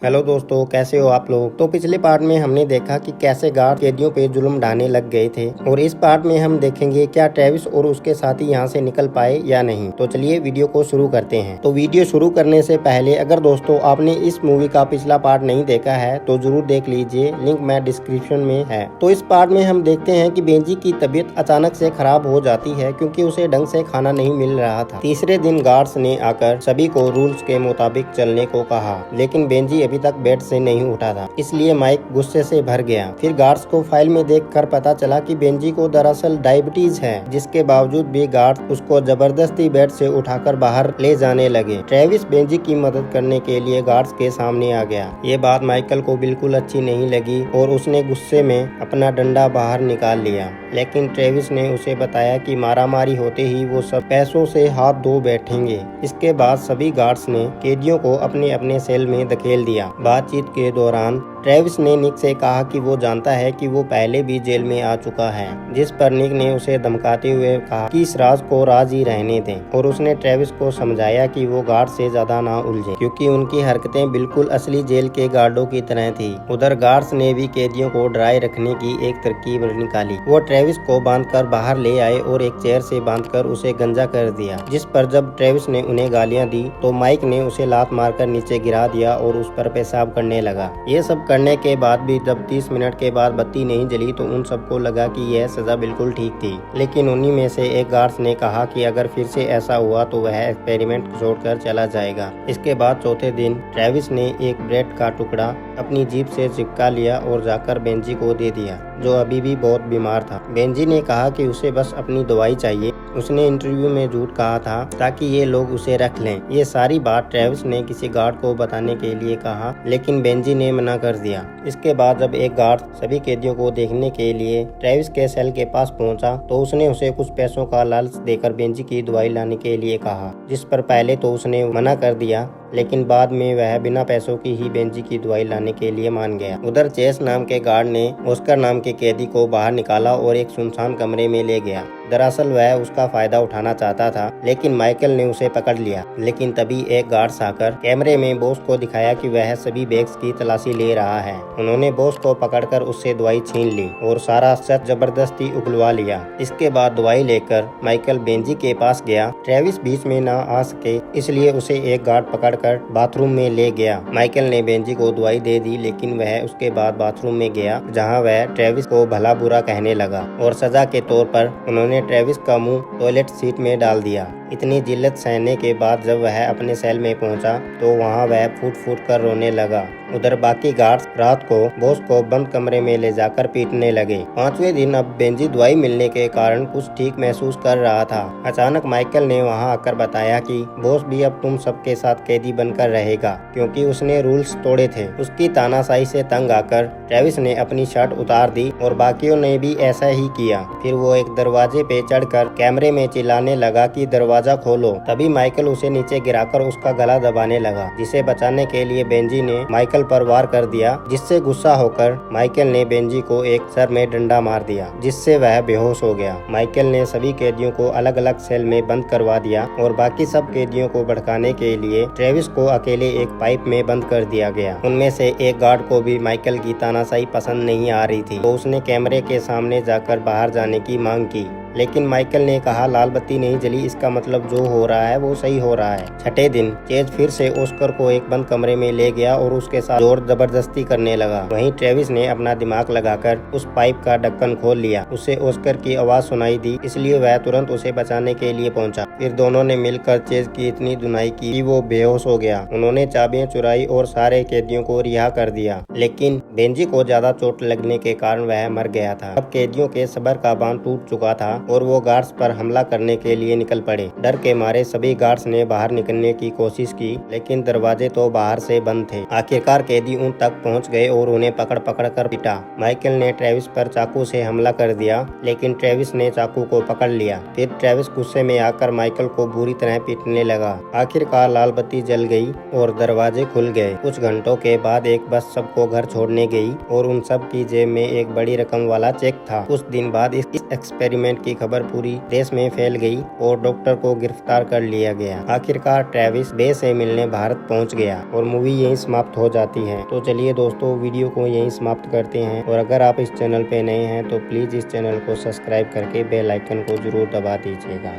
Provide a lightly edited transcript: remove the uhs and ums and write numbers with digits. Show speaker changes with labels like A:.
A: Hello दोस्तों, कैसे हो आप लोग। तो पिछले पार्ट में हमने देखा कि कैसे गार्ड कैदियों पे जुल्म ढाने लग गए थे और इस पार्ट में हम देखेंगे क्या ट्रेविस और उसके साथी यहाँ से निकल पाए या नहीं। तो चलिए वीडियो को शुरू करते हैं। तो वीडियो शुरू करने से पहले अगर दोस्तों आपने इस मूवी का पिछला पार्ट नहीं देखा है तो जरूर देख लीजिए, लिंक मैं डिस्क्रिप्शन में है। तो इस पार्ट में हम देखते हैं कि बेंजी की तबीयत अचानक से खराब हो जाती है क्योंकि उसे ढंग से खाना नहीं मिल रहा था। तीसरे दिन गार्ड्स ने आकर सभी को रूल्स के मुताबिक चलने को कहा, लेकिन बेंजी अभी तक बेड से नहीं उठा था, इसलिए माइक गुस्से से भर गया। फिर गार्ड्स को फाइल में देखकर पता चला कि बेंजी को दरअसल डायबिटीज है, जिसके बावजूद भी गार्ड्स उसको जबरदस्ती बेड से उठाकर बाहर ले जाने लगे। ट्रेविस बेंजी की मदद करने के लिए गार्ड्स के सामने आ गया। ये बात माइकल को बिल्कुल अच्छी नहीं लगी और उसने गुस्से में अपना डंडा बाहर निकाल लिया, लेकिन ट्रेविस ने उसे बताया कि मारामारी होते ही वो सब पैसों से हाथ धो बैठेंगे। इसके बाद सभी गार्ड्स ने कैदियों को अपने अपने सेल में धकेल दिया। बातचीत के दौरान ट्रेविस ने निक से कहा कि वो जानता है कि वो पहले भी जेल में आ चुका है, जिस पर निक ने उसे धमकाते हुए कहा कि इस राज को राज ही रहने दें और उसने ट्रेविस को समझाया कि वो गार्ड से ज्यादा ना उलझे, क्योंकि उनकी हरकतें बिल्कुल असली जेल के गार्डों की तरह थी। उधर गार्ड्स ने भी कैदियों को डराए रखने की एक तरकीब निकाली। वो ट्रेविस को बांधकर बाहर ले आए और एक चेयर से बांधकर उसे गंजा कर दिया, जिस पर जब ट्रेविस ने उन्हें गालियां दी तो माइक ने उसे लात मारकर नीचे गिरा दिया और उस पर पेशाब करने लगा। ये सब करने के बाद भी जब 30 मिनट के बाद बत्ती नहीं जली तो उन सबको लगा कि यह सजा बिल्कुल ठीक थी, लेकिन उन्हीं में से एक गार्ड्स ने कहा कि अगर फिर से ऐसा हुआ तो वह एक्सपेरिमेंट छोड़कर चला जाएगा। इसके बाद चौथे दिन ट्रेविस ने एक ब्रेड का टुकड़ा अपनी जीभ से चिपका लिया और जाकर बेंजी को दे दिया, जो अभी भी बहुत बीमार था। बेंजी ने कहा कि उसे बस अपनी दवाई चाहिए। उसने इंटरव्यू में झूठ कहा था ताकि ये लोग उसे रख लें। ये सारी बात ट्रेविस ने किसी गार्ड को बताने के लिए कहा, लेकिन बेंजी ने मना कर दिया। इसके बाद जब एक गार्ड सभी कैदियों को देखने के लिए ट्रेविस के सेल के पास पहुंचा तो उसने उसे कुछ पैसों का लालच देकर बेंजी की दवाई लाने के लिए कहा, जिस पर पहले तो उसने मना कर दिया, लेकिन बाद में वह बिना पैसों की ही बेंजी की दवाई लाने के लिए मान गया। उधर चेस नाम के गार्ड ने ऑस्कर नाम के कैदी को बाहर निकाला और एक सुनसान कमरे में ले गया। दरअसल वह उसका फायदा उठाना चाहता था, लेकिन माइकल ने उसे पकड़ लिया। लेकिन तभी एक गार्ड आकर कैमरे में बॉस को दिखाया कि वह सभी बैग्स की तलाशी ले रहा है। उन्होंने बॉस को पकड़कर उससे दवाई छीन ली और सारा सच जबरदस्ती उगलवा लिया। इसके बाद दवाई लेकर माइकल बेंजी के पास गया। ट्रेविस बीच में ना आ सके, इसलिए उसे एक गार्ड पकड़कर बाथरूम में ले गया। माइकल ने बेंजी को दवाई दे दी, लेकिन वह उसके बाद बाथरूम में गया, जहां वह ट्रेविस को भला बुरा कहने लगा और सजा के तौर पर उन्होंने ट्रेविस का मुंह टॉयलेट सीट में डाल दिया। इतनी जिल्लत सहने के बाद जब वह अपने सेल में पहुंचा तो वहां वह फूट फूट कर रोने लगा। उधर बाकी गार्ड्स रात को बॉस को बंद कमरे में ले जाकर पीटने लगे। 5वें दिन अब बेंजी दवाई मिलने के कारण कुछ ठीक महसूस कर रहा था। अचानक माइकल ने वहां आकर बताया कि बॉस भी अब तुम सबके साथ कैदी बनकर रहेगा, क्योंकि उसने रूल्स तोड़े थे। उसकी तानाशाही से तंग आकर ट्रेविस ने अपनी शर्ट उतार दी और बाकियों ने भी ऐसा ही किया। फिर वो एक दरवाजे पे चढ़कर कैमरे में चिल्लाने लगा कि दरवाजा खोलो। तभी माइकल उसे नीचे गिराकर उसका गला दबाने लगा, जिसे बचाने के लिए बेंजी ने माइकल पर वार कर दिया, जिससे गुस्सा होकर माइकल ने बेंजी को एक सर में डंडा मार दिया, जिससे वह बेहोश हो गया। माइकल ने सभी कैदियों को अलग अलग सेल में बंद करवा दिया और बाकी सब कैदियों को भड़काने के लिए ट्रेविस को अकेले एक पाइप में बंद कर दिया गया। उनमें से एक गार्ड को भी माइकल की तानाशाही पसंद नहीं आ रही थी, तो उसने कैमरे के सामने जाकर बाहर जाने की मांग की, लेकिन माइकल ने कहा लाल बत्ती नहीं जली, इसका मतलब जो हो रहा है वो सही हो रहा है। छठे दिन चेज फिर से ऑस्कर को एक बंद कमरे में ले गया और उसके साथ जोर जबरदस्ती करने लगा। वहीं ट्रेविस ने अपना दिमाग लगाकर उस पाइप का ढक्कन खोल लिया। उसे ऑस्कर की आवाज सुनाई दी, इसलिए वह तुरंत उसे बचाने के लिए पहुंचा। फिर दोनों ने मिलकर चेज की इतनी धुनाई की कि वो बेहोश हो गया। उन्होंने चाबियां चुराई और सारे कैदियों को रिहा कर दिया, लेकिन बेंजी को ज्यादा चोट लगने के कारण वह मर गया था। अब कैदियों के सब्र का बांध टूट चुका था और वो गार्ड्स पर हमला करने के लिए निकल पड़े। डर के मारे सभी गार्ड्स ने बाहर निकलने की कोशिश की, लेकिन दरवाजे तो बाहर से बंद थे। आखिरकार कैदी उन तक पहुंच गए और उन्हें पकड़ पकड़ कर पीटा। माइकल ने ट्रेविस पर चाकू से हमला कर दिया, लेकिन ट्रेविस ने चाकू को पकड़ लिया। फिर ट्रेविस गुस्से में आकर माइकल को बुरी तरह पीटने लगा। आखिरकार लाल बत्ती जल गई और दरवाजे खुल गए। कुछ घंटों के बाद एक बस सबको घर छोड़ने में गई और उन सब की जेब में एक बड़ी रकम वाला चेक था। कुछ दिन बाद इस एक्सपेरिमेंट की खबर पूरी देश में फैल गई और डॉक्टर को गिरफ्तार कर लिया गया। आखिरकार ट्रेविस बे से मिलने भारत पहुंच गया और मूवी यहीं समाप्त हो जाती है। तो चलिए दोस्तों, वीडियो को यहीं समाप्त करते हैं और अगर आप इस चैनल पे नए हैं तो प्लीज इस चैनल को सब्सक्राइब करके बेल आइकन को जरूर दबा दीजिएगा।